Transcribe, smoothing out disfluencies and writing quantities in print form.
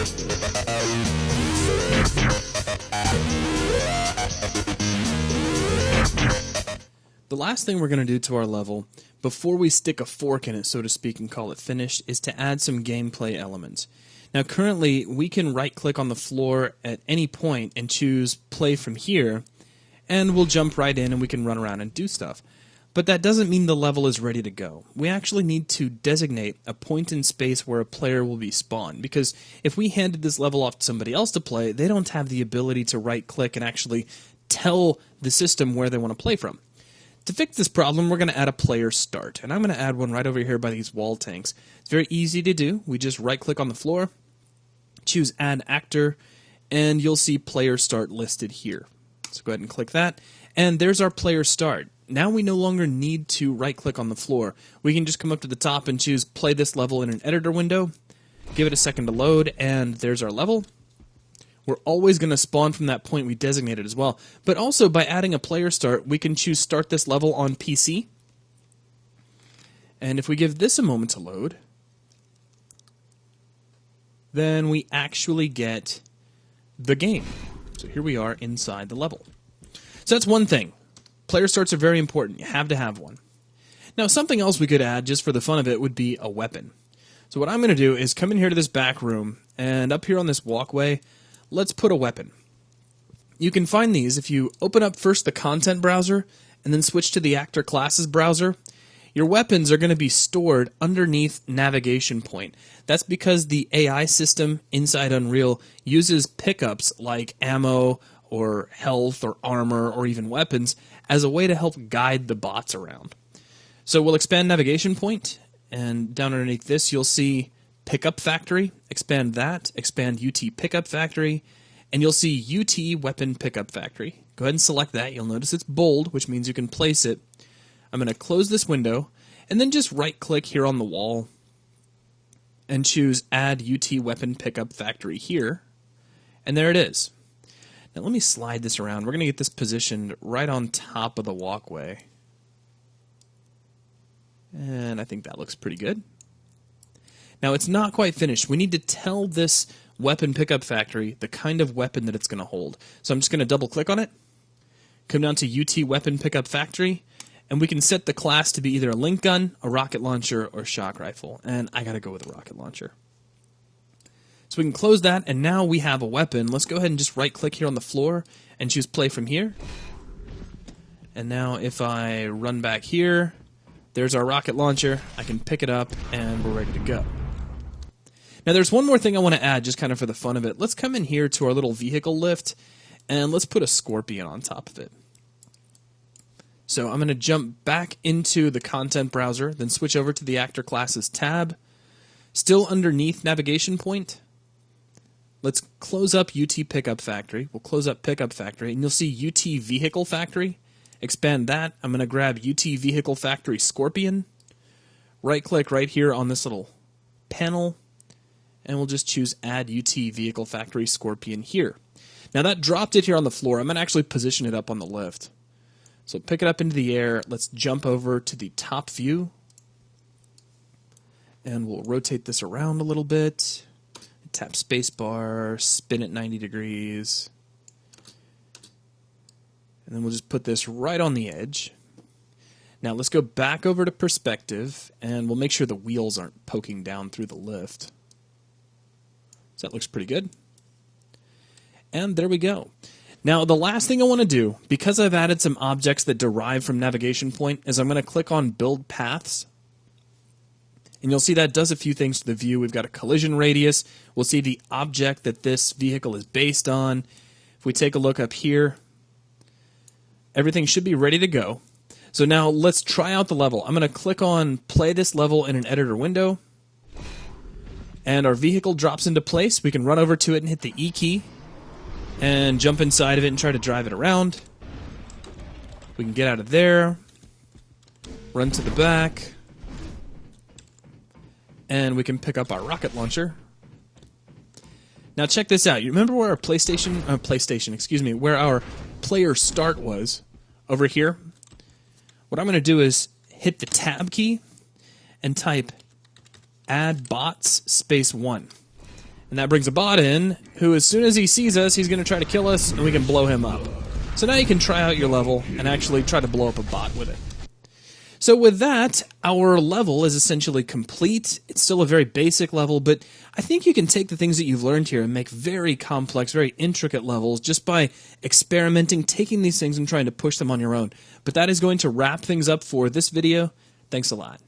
The last thing we're going to do to our level, before we stick a fork in it, so to speak, and call it finished, is to add some gameplay elements. Now currently, we can right-click on the floor at any point and choose play from here, and we'll jump right in and we can run around and do stuff. But that doesn't mean the level is ready to go. We actually need to designate a point in space where a player will be spawned, because if we handed this level off to somebody else to play, they don't have the ability to right-click and actually tell the system where they want to play from. To fix this problem, we're going to add a player start, and I'm going to add one right over here by these wall tanks. It's very easy to do. We just right-click on the floor, choose Add Actor, and you'll see player start listed here. So go ahead and click that, and there's our player start. Now we no longer need to right-click on the floor. We can just come up to the top and choose Play this level in an editor window, give it a second to load, and there's our level. We're always going to spawn from that point we designated as well. But also, by adding a player start, we can choose Start this level on PC. And if we give this a moment to load, then we actually get the game. So here we are inside the level. So that's one thing. Player starts are very important. You have to have one. Now, something else we could add, just for the fun of it, would be a weapon. So what I'm going to do is come in here to this back room, and up here on this walkway, let's put a weapon. You can find these if you open up first the content browser and then switch to the actor classes browser. Your weapons are going to be stored underneath navigation point. That's because the AI system inside Unreal uses pickups like ammo or health or armor or even weapons as a way to help guide the bots around. So we'll expand navigation point, and down underneath this you'll see Pickup Factory, expand that, expand UT Pickup Factory, and you'll see UT Weapon Pickup Factory. Go ahead and select that. You'll notice it's bold, which means you can place it. I'm going to close this window, and then just right-click here on the wall and choose Add UT Weapon Pickup Factory here, and there it is. Now let me slide this around. We're going to get this positioned right on top of the walkway. And I think that looks pretty good. Now, it's not quite finished. We need to tell this weapon pickup factory the kind of weapon that it's going to hold. So I'm just going to double-click on it, come down to UT Weapon Pickup Factory, and we can set the class to be either a link gun, a rocket launcher, or shock rifle. And I got to go with a rocket launcher. So we can close that, and now we have a weapon. Let's go ahead and just right-click here on the floor and choose Play from here. And now if I run back here, there's our rocket launcher. I can pick it up, and we're ready to go. Now, there's one more thing I want to add, just kind of for the fun of it. Let's come in here to our little vehicle lift, and let's put a scorpion on top of it. So I'm going to jump back into the content browser, then switch over to the Actor Classes tab. Still underneath navigation point, let's close up UT Pickup Factory. We'll close up Pickup Factory, and you'll see UT Vehicle Factory. Expand that. I'm going to grab UT Vehicle Factory Scorpion. Right-click right here on this little panel, and we'll just choose Add UT Vehicle Factory Scorpion here. Now that dropped it here on the floor. I'm going to actually position it up on the lift. So pick it up into the air. Let's jump over to the top view, and we'll rotate this around a little bit. Tap spacebar, spin it 90 degrees. And then we'll just put this right on the edge. Now let's go back over to perspective, and we'll make sure the wheels aren't poking down through the lift. So that looks pretty good. And there we go. Now the last thing I want to do, because I've added some objects that derive from navigation point, is I'm going to click on Build Paths. And you'll see that does a few things to the view. We've got a collision radius. We'll see the object that this vehicle is based on. If we take a look up here, everything should be ready to go. So now let's try out the level. I'm going to click on Play this level in an editor window. And our vehicle drops into place. We can run over to it and hit the E key and jump inside of it and try to drive it around. We can get out of there, run to the back, and we can pick up our rocket launcher. Now check this out. You remember where our where our player start was over here? What I'm going to do is hit the tab key and type add bots space 1. And that brings a bot in, who as soon as he sees us, he's going to try to kill us, and we can blow him up. So now you can try out your level and actually try to blow up a bot with it. So with that, our level is essentially complete. It's still a very basic level, but I think you can take the things that you've learned here and make very complex, very intricate levels just by experimenting, taking these things and trying to push them on your own. But that is going to wrap things up for this video. Thanks a lot.